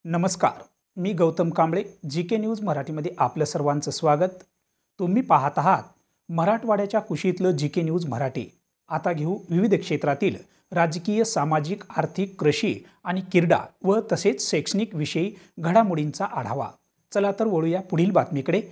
नमस्कार, मी Gautam Kamble. GK news मराठीमध्ये आपलं सर्वांचं स्वागत. तुम्ही पाहत आहात मराठवाड्याच्या कुशीतलं जीके न्यूज मराठी. आता घेऊ विविध क्षेत्रातील राजकीय, सामाजिक, आर्थिक, कृषी आणि क्रीडा व तसेच शैक्षणिक विषयी घडामोडींचा आढावा. चला तर वळूया पुढील बातमीकडे.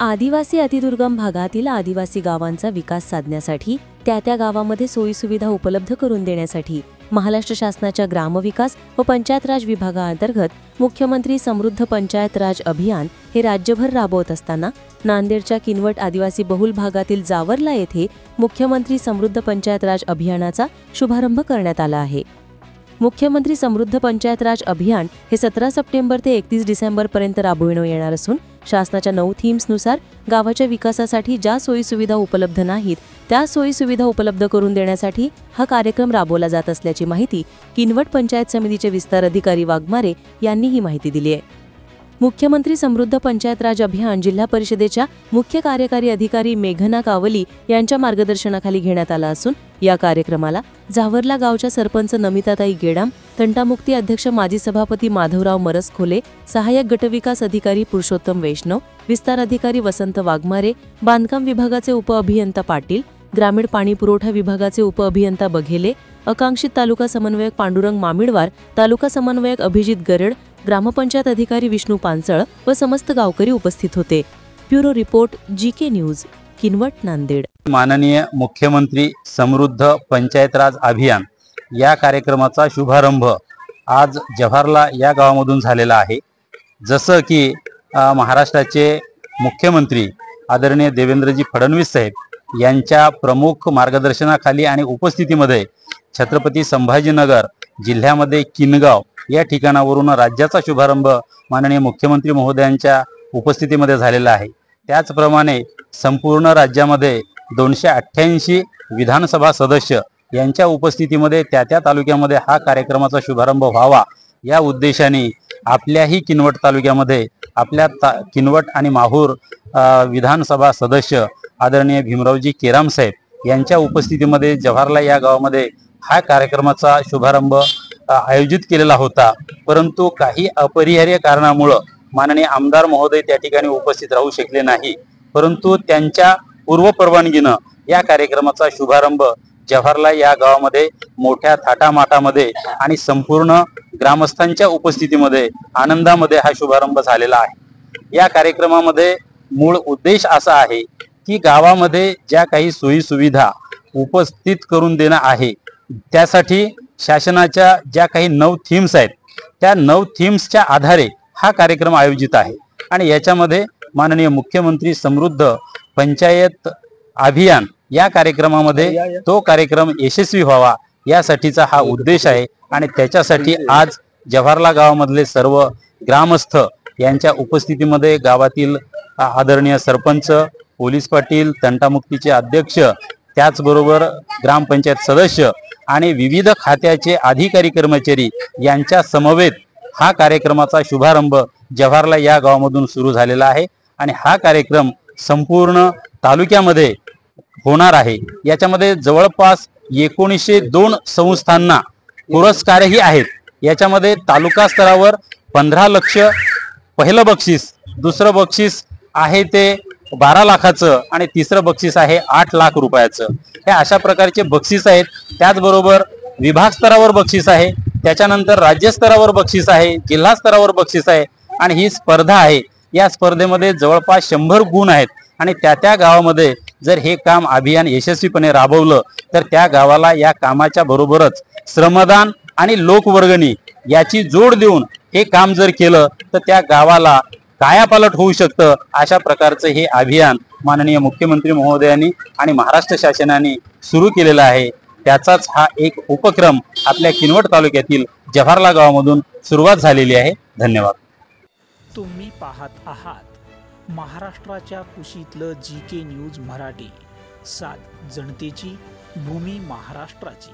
आदिवासी अतिदुर्गम भागातील आदिवासी गावांचा विकास साधण्यासाठी त्या गावामध्ये सोयीसुविधा उपलब्ध करून देण्यासाठी महाराष्ट्र शासनाच्या ग्रामविकास व पंचायत राज विभागाअंतर्गत मुख्यमंत्री समृद्ध पंचायत राज अभियान हे राज्यभर राबवत असताना नांदेडच्या किनवट आदिवासी बहुल भागातील जावरला येथे मुख्यमंत्री समृद्ध पंचायत राज अभियानाचा शुभारंभ करण्यात आला आहे. मुख्यमंत्री समृद्ध पंचायत राज अभियान हे 17 सप्टेंबर ते 31 डिसेंबर पर्यंत राबविण्यात येणार असून शासनाच्या 9 थीम्सनुसार गावाच्या विकासासाठी ज्या सोयीसुविधा उपलब्ध नाहीत त्या सोयीसुविधा उपलब्ध करून देण्यासाठी हा कार्यक्रम राबवला जात असल्याची माहिती किनवट पंचायत समितीचे विस्तार अधिकारी वाघमारे यांनी ही माहिती दिली आहे. मुख्यमंत्री समृद्ध पंचायत राज अभियान जिल्हा परिषदेच्या मुख्य कार्यकारी अधिकारी मेघना कावली यांच्या मार्गदर्शनाखाली घेण्यात आला असून या कार्यक्रमाला जावरला गावच्या सरपंच नमिताताई गेडाम, तंटामुक्ती अध्यक्ष माजी सभापती माधवराव मरसखोले, सहाय्यक गटविकास अधिकारी पुरुषोत्तम वैष्णव, विस्तार अधिकारी वसंत वाघमारे, बांधकाम विभागाचे उपअभियंता पाटील, ग्रामीण पाणी पुरवठा विभागाचे उपअभियंता बघेले, आकांक्षित तालुका समन्वयक पांडुरंग मामिडवार, तालुका समन्वयक अभिजित गरड, ग्रामपंचायत अधिकारी विष्णू पांचळ व समस्त गावकरी उपस्थित होते. Bureau report, GK news, Kinwat, Nanded. माननीय मुख्यमंत्री समृद्ध पंचायत राज अभियान या कार्यक्रमाचा शुभारंभ आज जव्हारला या गावामधून झालेला आहे. जसं की महाराष्ट्राचे मुख्यमंत्री आदरणीय देवेंद्रजी फडणवीस साहेब यांच्या प्रमुख मार्गदर्शनाखाली आणि उपस्थितीमध्ये छत्रपती संभाजीनगर जिल्ह्यामध्ये किनगाव या ठिकाणावरून राज्याचा शुभारंभ माननीय मुख्यमंत्री महोदयांच्या उपस्थितीमध्ये झालेला आहे. त्याचप्रमाणे संपूर्ण राज्यामध्ये 288 विधानसभा सदस्य यांच्या उपस्थितीमध्ये त्या तालुक्यामध्ये हा कार्यक्रमाचा शुभारंभ व्हावा या उद्देशाने आपल्याही किनवट तालुक्यामध्ये आपल्या किनवट आणि माहूर विधानसभा सदस्य आदरणीय भीमरावजी केराम साहेब यांच्या उपस्थितीमध्ये जव्हारला या गावामध्ये हा कार्यक्रमाचा शुभारंभ आयोजित केलेला होता. परंतु काही अपरिहार्य कारणामुळे माननीय आमदार महोदय त्या ठिकाणी उपस्थित राहू शकले नाही. परंतु त्यांच्या पूर्व परवानगीनं या कार्यक्रमाचा शुभारंभ जव्हारला या गावामध्ये मोठ्या थाटामाटामध्ये आणि संपूर्ण ग्रामस्थांच्या उपस्थितीमध्ये आनंदामध्ये हा शुभारंभ झालेला आहे. या कार्यक्रमामध्ये मूळ उद्देश असा आहे की गावामध्ये ज्या काही सोयी सुविधा उपस्थित करून देणं आहे त्यासाठी शासनाच्या ज्या काही 9 थीम्स आहेत त्या 9 थीम्सच्या आधारे हा कार्यक्रम आयोजित आहे. आणि याच्यामध्ये माननीय मुख्यमंत्री समृद्ध पंचायत अभियान या कार्यक्रमामध्ये तो कार्यक्रम यशस्वी व्हावा यासाठीचा हा उद्देश आहे. आणि त्याच्यासाठी आज जव्हारला गावामधले सर्व ग्रामस्थ यांच्या उपस्थितीमध्ये गावातील आदरणीय सरपंच, पोलीस पाटील, तंटामुक्तीचे अध्यक्ष, त्याचबरोबर ग्रामपंचायत सदस्य आणि विविध खात्याचे अधिकारी कर्मचारी यांच्या समवेत हा कार्यक्रमाचा शुभारंभ जव्हारला या गावामधून सुरू झालेला आहे. आणि हा कार्यक्रम संपूर्ण तालुक्यामध्ये होणार आहे. याच्यामध्ये जवळपास 1902 संस्थांना पुरस्कारही आहेत. याच्यामध्ये तालुका स्तरावर 15 लक्ष पहिलं बक्षीस, दुसरं बक्षीस आहे ते 12 लाखाचं आणि तिसरं बक्षीस आहे 8 लाख रुपयाचं. हे अशा प्रकारचे बक्षीस आहेत. त्याचबरोबर विभाग स्तरावर बक्षीस आहे, त्याच्यानंतर राज्य स्तरावर बक्षीस आहे, जिल्हा स्तरावर बक्षीस आहे. आणि ही स्पर्धा आहे. या स्पर्धेमध्ये जवळपास 100 गुण आहेत. आणि त्या गावामध्ये जर हे काम अभियान यशस्वीपणे राबवलं तर त्या गावाला या कामाच्या बरोबरच श्रमदान आणि लोकवर्गणी याची जोड देऊन हे काम जर केलं तर त्या गावाला कायापालट होऊ शकतं. अशा प्रकारचं हे अभियान माननीय मुख्यमंत्री महोदयांनी आणि महाराष्ट्र शासनाने सुरू केलेला आहे. त्याचाच हा एक उपक्रम आपल्या किनवट तालुक्यातील जव्हारला गावामधून सुरुवात झालेली आहे. धन्यवाद. तुम्ही पाहत आहात महाराष्ट्राच्या कुशीतलं जीके न्यूज मराठी. सात जनतेची, भूमी महाराष्ट्राची.